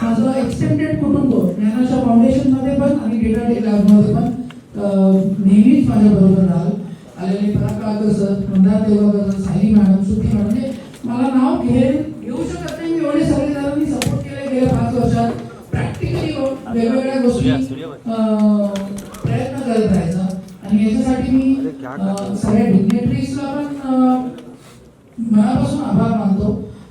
माझं एक्सटेंडेड कुटुंब ज्ञानाशा फाउंडेशन मध्ये पण आणि डेटा डे लॅब मध्ये पण नेहमीच माझ्या बरोबर राहाल. आलेले पराकाकर सर, मंदार देवकर, साई मॅडम, सुटी मॅडम, म्हणजे मला नाव घेऊ शकत नाही. एवढे सगळे जणांनी सपोर्ट केले गेल्या 5 वर्षात. प्रॅक्टिकली वेगवेगळ्या गोष्टी प्रयत्न करत राहायचा आणि याच्यासाठी मी सगळ्या डिग्नेटरीजला पण मनापासून आभार मानतो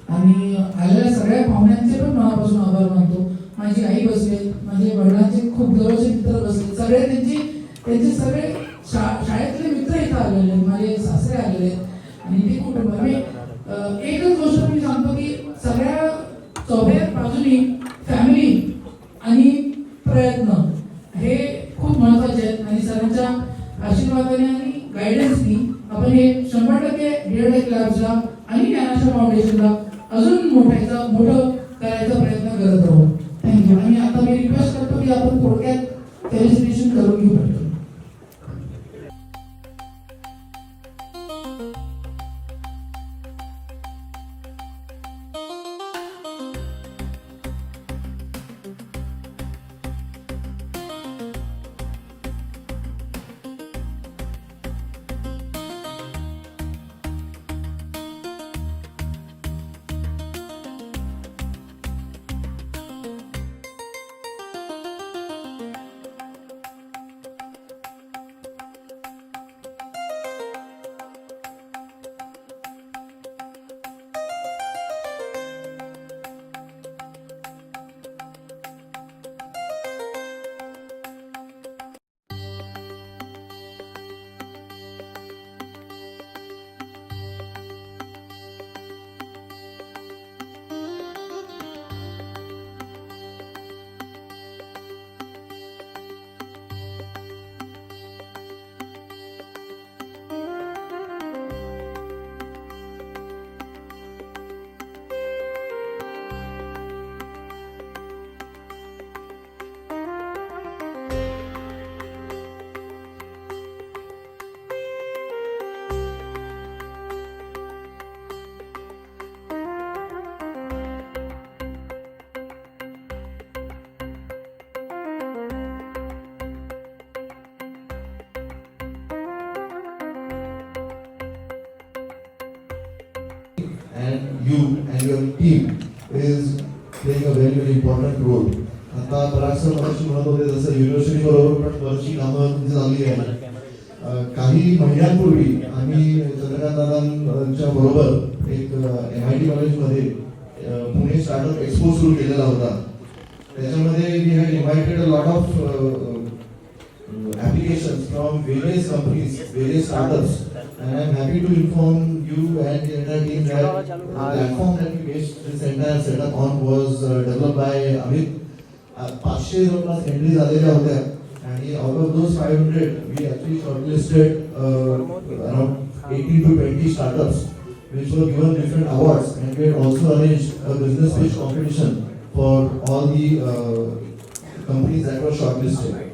आणि आलेल्या सगळ्या पाहुण्यांचे पण मनापासून आभार मानतो. माझी आई बसले, माझे वडिलांचे खूप जवळचे मित्र बसले, सगळे त्यांचे सगळे शाळेतले मित्र इथं आलेले, माझे सासरे आलेले आणि ते कुटुंब. मी एकच गोष्ट मी सांगतो की सगळ्या चौघ्या बाजूनी फॅमिली आणि प्रयत्न हे खूप महत्वाचे आहेत आणि सरांच्या आशीर्वादाने आणि गायडन्सनी आपण हे 100% डीएड क्लासला आणि ज्ञानाशा फाउंडेशनला अजून मोठं करायचा प्रयत्न करत राहू. थँक्यू. आणि आता मी रिक्वेस्ट करतो की आपण थोडक्यात फेलिसिटेशन करून घेऊ. And you and your team is playing a very very important role. आता परागसर मगाशी म्हणत होते जसं युनिव्हर्सिटी बरोबर पण बरीचशी कामं तुमची झाली आहेत. काही महिन्यांपूर्वी आम्ही चंद्रकांत दादांच्या बरोबर एक MIT कॉलेजमध्ये पुणे स्टार्टअप एक्सपो सुरू केलेला होता. त्याच्यामध्ये we had invited a lot of applications from various companies, various startups, and I am happy to inform you and the entire team that the platform that we based this entire setup on was developed by Amit. 500 जवळपास entries आलेल्या होत्या and out of those 500, we actually shortlisted around 18 to 20 startups, which were given different awards, and we had also arranged a business pitch competition for all the companies that were shortlisted.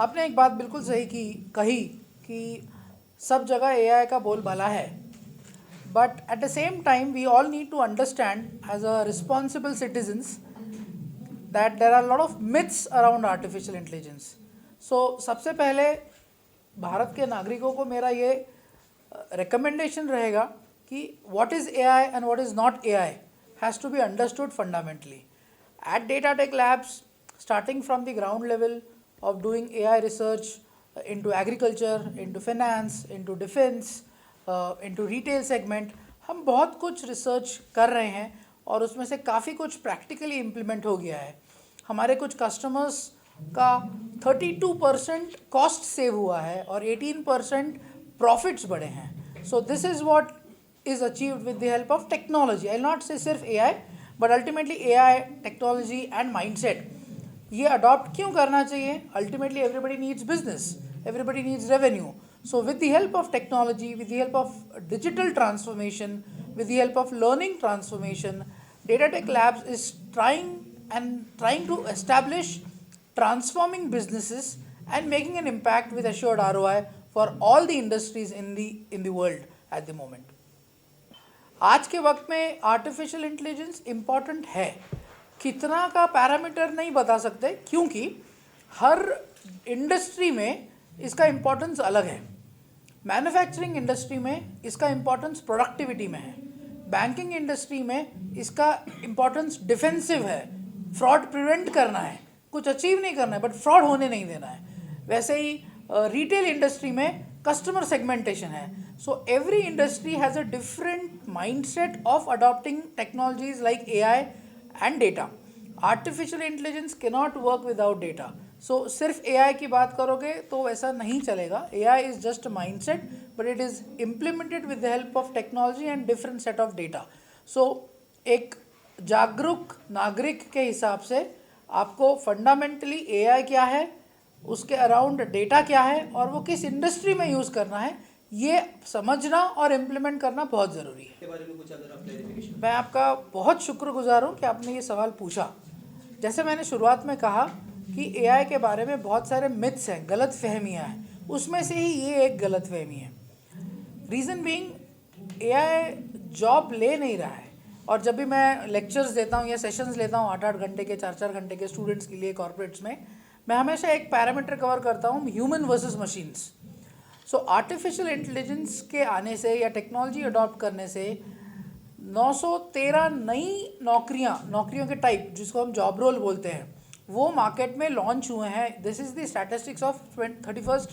आपने एक बात बिल्कुल सही कही कि सब जगह AI का बोलबाला है, but at the same time we all need to understand as a responsible citizens that there are lot of myths around artificial intelligence. So सबसे पहले भारत के नागरिकों को मेरा ये रिकमेंडेशन रहेगा कि what is AI and what is not AI has to be understood fundamentally at Data Tech Labs, starting from the ground level of doing AI research into agriculture, into finance, into defense, into retail segment, हम बहुत कुछ research कर रहे हैं और उसमें से काफ़ी कुछ प्रैक्टिकली इम्प्लीमेंट हो गया है. हमारे कुछ कस्टमर्स का 32% कॉस्ट सेव हुआ है और 18% प्रॉफिट्स बढ़े हैं. So this is what is achieved with the help of technology. I will not say सिर्फ AI, but ultimately AI, technology and mindset ये अडॉप्ट क्यों करना चाहिए? Ultimately everybody needs business, everybody needs revenue. So with the help of technology, with the help of digital transformation, with the help of learning transformation, Data Tech Labs is trying to establish transforming businesses and making an impact with assured ROI for all the industries in the world at the moment. आज के वक्त में artificial intelligence important है, कितना का parameter नहीं बता सकते क्योंकि हर इंडस्ट्री में इसका इम्पोर्टेंस अलग है। मैन्युफैक्चरिंग इंडस्ट्री में इसका इम्पोर्टेंस प्रोडक्टिविटी में है, बैंकिंग इंडस्ट्री में इसका इम्पोर्टेंस डिफेंसिव है, फ्रॉड प्रिवेंट करना है, कुछ अचीव नहीं करना है बट फ्रॉड होने नहीं देना है। वैसे ही रिटेल इंडस्ट्री में कस्टमर सेगमेंटेशन है। So every industry has a different mindset of adopting technologies like AI and data. Artificial intelligence cannot work without data. So सिर्फ AI की बात करोगे तो ऐसा नहीं चलेगा। AI is just a mindset but it is implemented with the help of technology and different set of data. So एक जागरूक नागरिक के हिसाब से आपको फंडामेंटली AI क्या है, उसके अराउंड डेटा क्या है और वो किस इंडस्ट्री में यूज़ करना है, ये समझना और इम्प्लीमेंट करना बहुत ज़रूरी है। के बारे में कुछ अगर आप क्लैरिफिकेशन। मैं आपका बहुत शुक्रगुजार हूँ कि आपने ये सवाल पूछा। जैसे मैंने शुरुआत में कहा कि AI के बारे में बहुत सारे मिथ्स हैं, गलत फहमियाँ हैं, उसमें से ही ये एक गलत फहमी है। रीज़न बीइंग AI जॉब ले नहीं रहा है। और जब भी मैं लेक्चर्स देता हूँ या सेशंस लेता हूँ 8-8 घंटे के, 4-4 घंटे के स्टूडेंट्स के लिए कॉर्पोरेट्स में, मैं हमेशा एक पैरामीटर कवर करता हूँ, ह्यूमन वर्सेस मशीन्स। सो आर्टिफिशियल इंटेलिजेंस के आने से या टेक्नोलॉजी अडॉप्ट करने से 913 नई नौकरियों के टाइप जिसको हम जॉब रोल बोलते हैं वो मार्केट में लॉन्च हुए हैं। This is the statistics of 31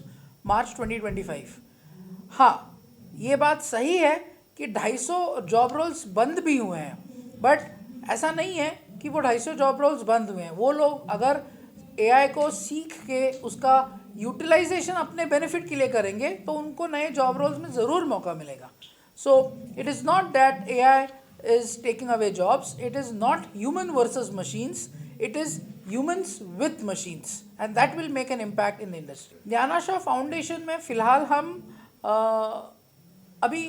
मार्च 2025। हाँ, ये बात सही है कि 250 जॉब रोल्स बंद भी हुए हैं, बट ऐसा नहीं है कि वो 250 जॉब रोल्स बंद हुए हैं। वो लोग अगर AI को सीख के उसका यूटिलाइजेशन अपने बेनिफिट के लिए करेंगे तो उनको नए जॉब रोल्स में ज़रूर मौका मिलेगा। So it is not that AI is taking away jobs, it is not human versus machines, it is humans with machines and that will make an impact in the industry. ज्ञाना Shah foundation में फ़िलहाल हम अभी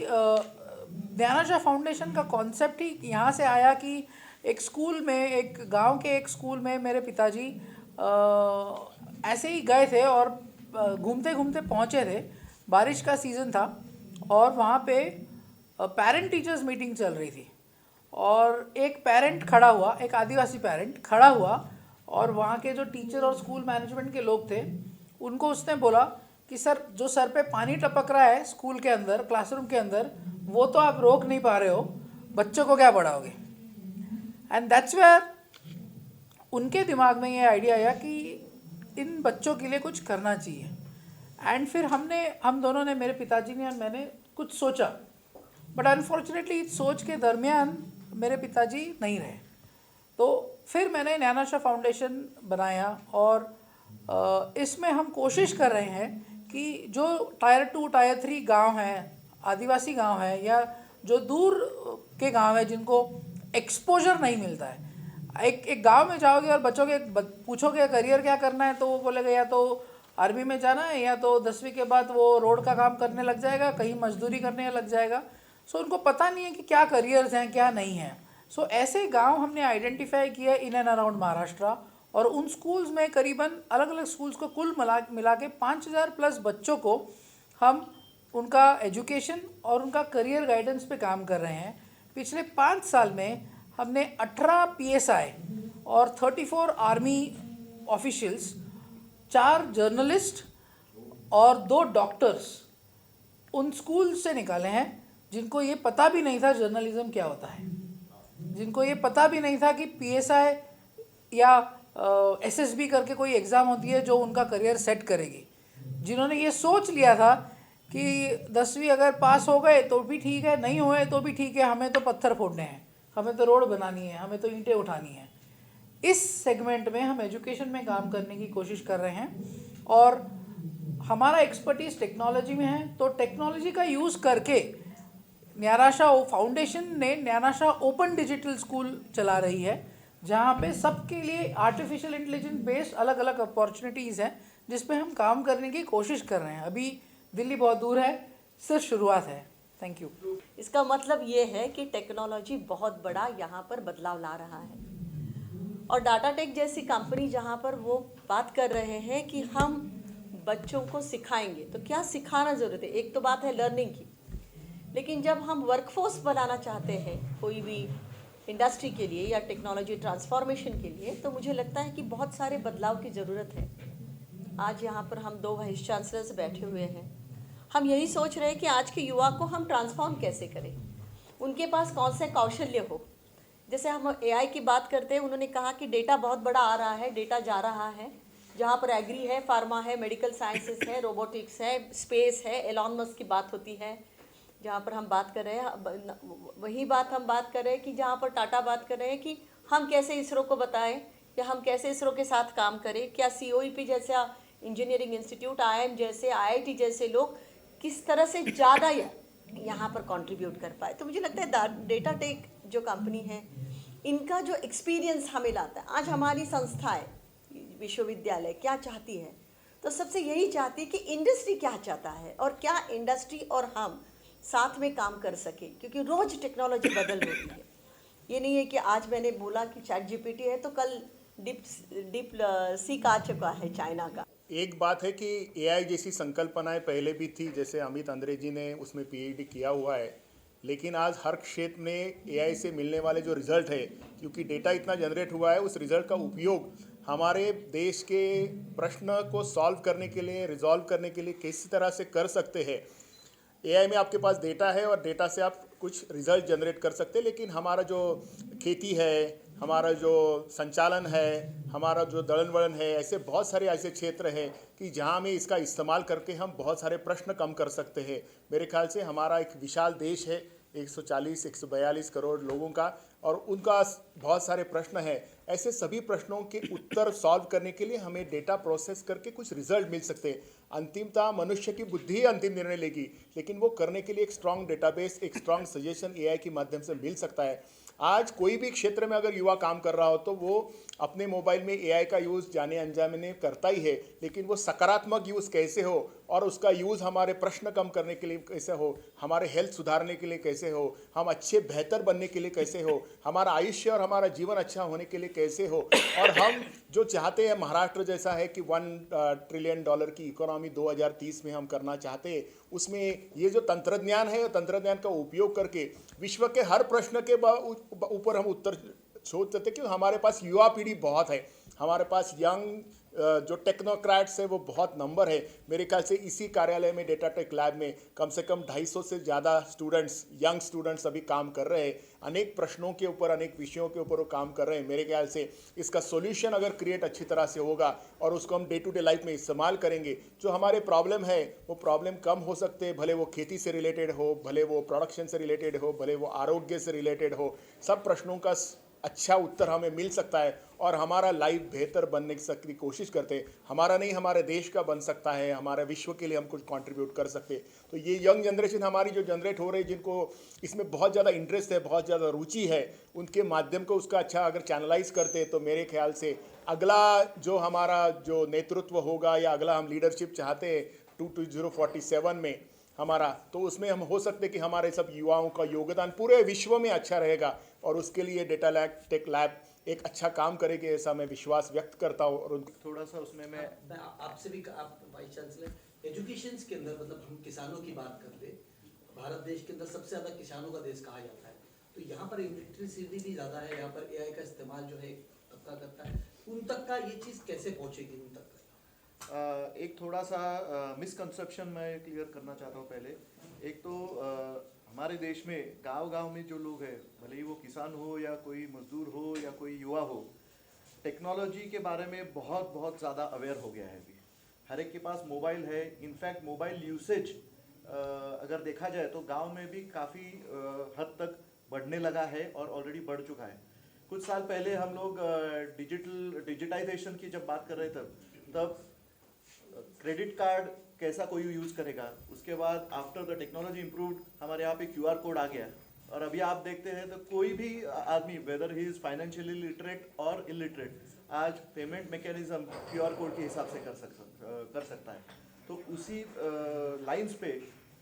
ज्ञाना Shah foundation का concept ही यहाँ से आया कि एक स्कूल में, एक गांव के एक स्कूल में मेरे पिताजी ऐसे ही गए थे और घूमते घूमते पहुँचे थे। बारिश का सीज़न था और वहाँ पे पेरेंट टीचर्स मीटिंग चल रही थी और एक पेरेंट खड़ा हुआ, एक आदिवासी पेरेंट खड़ा हुआ और वहाँ के जो टीचर और स्कूल मैनेजमेंट के लोग थे उनको उसने बोला कि सर, जो सर पे पानी टपक रहा है स्कूल के अंदर, क्लासरूम के अंदर, वो तो आप रोक नहीं पा रहे हो, बच्चों को क्या पढ़ाओगे। एंड दैट्स वेयर उनके दिमाग में ये आइडिया आया कि इन बच्चों के लिए कुछ करना चाहिए। एंड फिर हम दोनों ने, मेरे पिताजी ने और मैंने कुछ सोचा, बट अनफॉर्चुनेटली सोच के दरमियान मेरे पिताजी नहीं रहे। तो फिर मैंने ज्ञाना शाह फाउंडेशन बनाया और इसमें हम कोशिश कर रहे हैं कि जो टायर 2, टायर 3 गांव हैं, आदिवासी गांव हैं या जो दूर के गांव हैं जिनको एक्सपोजर नहीं मिलता है, एक गांव में जाओगे और बच्चों के पूछोगे करियर क्या करना है तो वो बोलेगा या तो आर्मी में जाना है या तो 10वीं के बाद वो रोड का काम करने लग जाएगा, कहीं मजदूरी करने लग जाएगा। सो उनको पता नहीं है कि क्या करियर्स हैं, क्या नहीं है। सो ऐसे गांव हमने आइडेंटिफाई किया इन एंड अराउंड महाराष्ट्र और उन स्कूल्स में करीबन अलग अलग स्कूल्स को कुल मिला के 5000 प्लस बच्चों को हम उनका एजुकेशन और उनका करियर गाइडेंस पे काम कर रहे हैं। पिछले 5 साल में हमने 18 PSI और 34 आर्मी ऑफिशियल्स, 4 जर्नलिस्ट और 2 डॉक्टर्स उन स्कूल से निकाले हैं जिनको ये पता भी नहीं था जर्नलिज्म क्या होता है, जिनको ये पता भी नहीं था कि PSI या SSB करके कोई एग्ज़ाम होती है जो उनका करियर सेट करेगी, जिन्होंने ये सोच लिया था कि 10वीं अगर पास हो गए तो भी ठीक है, नहीं हुए तो भी ठीक है, हमें तो पत्थर फोड़ने हैं, हमें तो रोड बनानी है, हमें तो ईंटें उठानी है। इस सेगमेंट में हम एजुकेशन में काम करने की कोशिश कर रहे हैं और हमारा एक्सपर्टीज़ टेक्नोलॉजी में है। तो टेक्नोलॉजी का यूज़ करके न्यानाशा फाउंडेशन ने न्यानाशा ओपन डिजिटल स्कूल चला रही है, जहाँ पे सबके लिए आर्टिफिशियल इंटेलिजेंस बेस्ड अलग अलग अपॉर्चुनिटीज़ हैं, जिस पे हम काम करने की कोशिश कर रहे हैं। अभी दिल्ली बहुत दूर है, सिर्फ शुरुआत है। Thank you. इसका मतलब ये है कि टेक्नोलॉजी बहुत बड़ा यहाँ पर बदलाव ला रहा है, और डाटा टेक जैसी कंपनी जहाँ पर वो बात कर रहे हैं कि हम बच्चों को सिखाएंगे, तो क्या सिखाना ज़रूरत है। एक तो बात है लर्निंग की, लेकिन जब हम वर्कफोर्स बनाना चाहते हैं कोई भी इंडस्ट्री के लिए या टेक्नोलॉजी ट्रांसफॉर्मेशन के लिए, तो मुझे लगता है कि बहुत सारे बदलाव की ज़रूरत है। आज यहाँ पर हम 2 वाइस चांसलर्स बैठे हुए हैं, हम यही सोच रहे हैं कि आज के युवा को हम ट्रांसफॉर्म कैसे करें, उनके पास कौन से कौशल्य हो। जैसे हम एआई की बात करते हैं, उन्होंने कहा कि डेटा बहुत बड़ा आ रहा है, डेटा जा रहा है, जहाँ पर एग्री है, फार्मा है, मेडिकल साइंसेस है, रोबोटिक्स है, स्पेस है, एलॉन मस्क की बात होती है, जहाँ पर हम बात कर रहे हैं, वही बात हम बात कर रहे हैं कि जहाँ पर टाटा बात कर रहे हैं कि हम कैसे इसरो को बताएं या हम कैसे इसरो के साथ काम करें। क्या COEP जैसा इंजीनियरिंग इंस्टीट्यूट, IIM जैसे, IIT जैसे लोग किस तरह से ज़्यादा यहाँ पर कंट्रीब्यूट कर पाए। तो मुझे लगता है डेटा टेक जो कंपनी है, इनका जो एक्सपीरियंस हमें लाता है। आज हमारी संस्थाएं, विश्वविद्यालय क्या चाहती है, तो सबसे यही चाहती है कि इंडस्ट्री क्या चाहता है और क्या इंडस्ट्री और हम साथ में काम कर सके, क्योंकि रोज़ टेक्नोलॉजी बदल रही है। ये नहीं है कि आज मैंने बोला कि ChatGPT है तो कल डीप सीक आ चुका है चाइना का। एक बात है कि एआई जैसी संकल्पनाएं पहले भी थी, जैसे अमित अंद्रे जी ने उसमें PhD किया हुआ है, लेकिन आज हर क्षेत्र में एआई से मिलने वाले जो रिज़ल्ट है, क्योंकि डेटा इतना जनरेट हुआ है, उस रिज़ल्ट का उपयोग हमारे देश के प्रश्न को सॉल्व करने के लिए, रिजॉल्व करने के लिए किसी तरह से कर सकते हैं। एआई में आपके पास डेटा है और डेटा से आप कुछ रिजल्ट जनरेट कर सकते हैं, लेकिन हमारा जो खेती है, हमारा जो संचालन है, हमारा जो दलन वलन है, ऐसे बहुत सारे ऐसे क्षेत्र हैं कि जहाँ में इसका इस्तेमाल करके हम बहुत सारे प्रश्न कम कर सकते हैं। मेरे ख्याल से हमारा एक विशाल देश है, 140-142 करोड़ लोगों का, और उनका बहुत सारे प्रश्न हैं। ऐसे सभी प्रश्नों के उत्तर सॉल्व करने के लिए हमें डेटा प्रोसेस करके कुछ रिजल्ट मिल सकते हैं। अंतिमतः मनुष्य की बुद्धि ही अंतिम निर्णय लेगी, लेकिन वो करने के लिए एक स्ट्रांग डेटाबेस, एक स्ट्रांग सजेशन एआई के माध्यम से मिल सकता है। आज कोई भी क्षेत्र में अगर युवा काम कर रहा हो तो वो अपने मोबाइल में एआई का यूज़ जाने अनजाने करता ही है, लेकिन वो सकारात्मक यूज़ कैसे हो और उसका यूज़ हमारे प्रश्न कम करने के लिए कैसे हो, हमारे हेल्थ सुधारने के लिए कैसे हो, हम अच्छे बेहतर बनने के लिए कैसे हो, हमारा आयुष्य और हमारा जीवन अच्छा होने के लिए कैसे हो, और हम जो चाहते हैं महाराष्ट्र जैसा है कि $1 ट्रिलियन की इकोनॉमी 2030 में हम करना चाहते हैं, उसमें ये जो तंत्रज्ञान है, तंत्रज्ञान का उपयोग करके विश्व के हर प्रश्न के ऊपर हम उत्तर सोच सकते, क्योंकि हमारे पास युवा पीढ़ी बहुत है, हमारे पास यंग जो टेक्नोक्रेट्स है वो बहुत नंबर है। मेरे ख्याल से इसी कार्यालय में डेटा टेक लैब में कम से कम 250 से ज़्यादा स्टूडेंट्स, यंग स्टूडेंट्स अभी काम कर रहे हैं, अनेक प्रश्नों के ऊपर, अनेक विषयों के ऊपर वो काम कर रहे हैं। मेरे ख्याल से इसका सॉल्यूशन अगर क्रिएट अच्छी तरह से होगा और उसको हम डे टू डे लाइफ में इस्तेमाल करेंगे, जो हमारे प्रॉब्लम है वो प्रॉब्लम कम हो सकते हैं, भले वो खेती से रिलेटेड हो, भले वो प्रोडक्शन से रिलेटेड हो, भले वो आरोग्य से रिलेटेड हो, सब प्रश्नों का अच्छा उत्तर हमें मिल सकता है और हमारा लाइफ बेहतर बनने की कोशिश करते हैं। हमारा नहीं, हमारे देश का बन सकता है, हमारे विश्व के लिए हम कुछ कंट्रीब्यूट कर सकते हैं। तो ये यंग जनरेशन हमारी जो जनरेट हो रही है, जिनको इसमें बहुत ज़्यादा इंटरेस्ट है, बहुत ज़्यादा रुचि है, उनके माध्यम को उसका अच्छा अगर चैनलाइज करते हैं तो मेरे ख्याल से अगला जो हमारा जो नेतृत्व होगा या अगला हम लीडरशिप चाहते हैं 2047 में हमारा, तो उसमें हम हो सकते कि हमारे सब युवाओं का योगदान पूरे विश्व में अच्छा रहेगा, और उसके लिए डेटा टेक लैब एक अच्छा काम करेगी, ऐसा मैं विश्वास व्यक्त करता हूँ। और थोड़ा सा उसमें मैं आपसे भी, आप वाइस चांसलर एजुकेशन के अंदर, मतलब हम किसानों की बात करते, भारत देश के अंदर सबसे ज़्यादा किसानों का देश कहा जाता है, तो यहाँ पर इलेक्ट्रिसिटी भी ज़्यादा है, यहाँ पर एआई का इस्तेमाल जो है तबका करता है, उन तक का ये चीज़ कैसे पहुँचेगी उन तक? एक थोड़ा सा मिसकंसेप्शन मैं क्लियर करना चाहता हूँ। पहले एक तो हमारे देश में गांव-गांव में जो लोग हैं, भले ही वो किसान हो या कोई मजदूर हो या कोई युवा हो, टेक्नोलॉजी के बारे में बहुत बहुत ज़्यादा अवेयर हो गया है। अभी हर एक के पास मोबाइल है। इनफैक्ट मोबाइल यूसेज अगर देखा जाए तो गांव में भी काफ़ी हद तक बढ़ने लगा है और ऑलरेडी बढ़ चुका है। कुछ साल पहले हम लोग डिजिटाइजेशन की जब बात कर रहे थे तब क्रेडिट कार्ड कैसा कोई यूज़ करेगा, उसके बाद आफ्टर द टेक्नोलॉजी इम्प्रूव्ड हमारे यहाँ पे QR कोड आ गया, और अभी आप देखते हैं तो कोई भी आदमी weather he is financially literate और इलिटरेट आज पेमेंट मैकेनिज्म QR कोड के हिसाब से कर सकता है। तो उसी लाइंस पे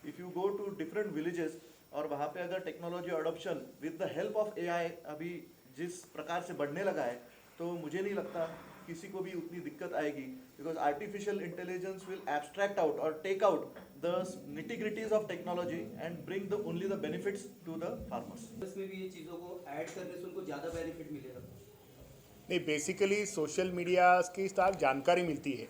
if you go to different villages और वहाँ पे अगर technology adoption with the help of AI अभी जिस प्रकार से बढ़ने लगा है, तो मुझे नहीं लगता किसी को भी उतनी दिक्कत आएगी, because artificial intelligence will abstract out और take out the nitty-gritties of technology and bring the only the benefits to the farmers. इसमें भी ये चीज़ों को ऐड करने से उनको ज़्यादा बेनिफिट मिलेगा। नहीं, बेसिकली सोशल मीडिया की स्टाफ जानकारी मिलती है,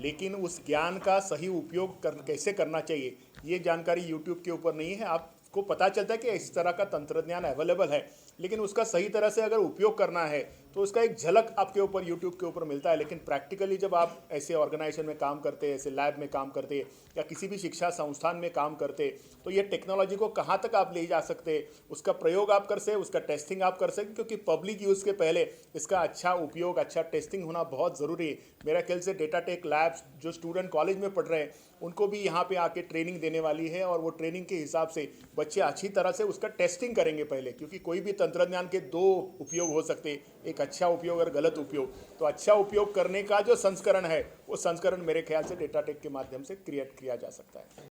लेकिन उस ज्ञान का सही उपयोग कैसे करना चाहिए ये जानकारी यूट्यूब के ऊपर नहीं है। आपको पता चलता है कि इस तरह का तंत्रज्ञान अवेलेबल है, लेकिन उसका सही तरह से अगर उपयोग करना है तो उसका एक झलक आपके ऊपर यूट्यूब के ऊपर मिलता है। लेकिन प्रैक्टिकली जब आप ऐसे ऑर्गेनाइजेशन में काम करते, ऐसे लैब में काम करते या किसी भी शिक्षा संस्थान में काम करते, तो ये टेक्नोलॉजी को कहाँ तक आप ले जा सकते, उसका प्रयोग आप कर सकते, उसका टेस्टिंग आप कर सकते, क्योंकि पब्लिक यूज़ के पहले इसका अच्छा उपयोग, अच्छा टेस्टिंग होना बहुत ज़रूरी है। मेरा ख्याल से डेटा टेक लैब्स जो स्टूडेंट कॉलेज में पढ़ रहे हैं उनको भी यहाँ पे आके ट्रेनिंग देने वाली है, और वो ट्रेनिंग के हिसाब से बच्चे अच्छी तरह से उसका टेस्टिंग करेंगे पहले, क्योंकि कोई भी तंत्रज्ञान के दो उपयोग हो सकते, एक अच्छा उपयोग और गलत उपयोग। तो अच्छा उपयोग करने का जो संस्करण है वो संस्करण मेरे ख्याल से डेटा टेक के माध्यम से क्रिएट किया जा सकता है।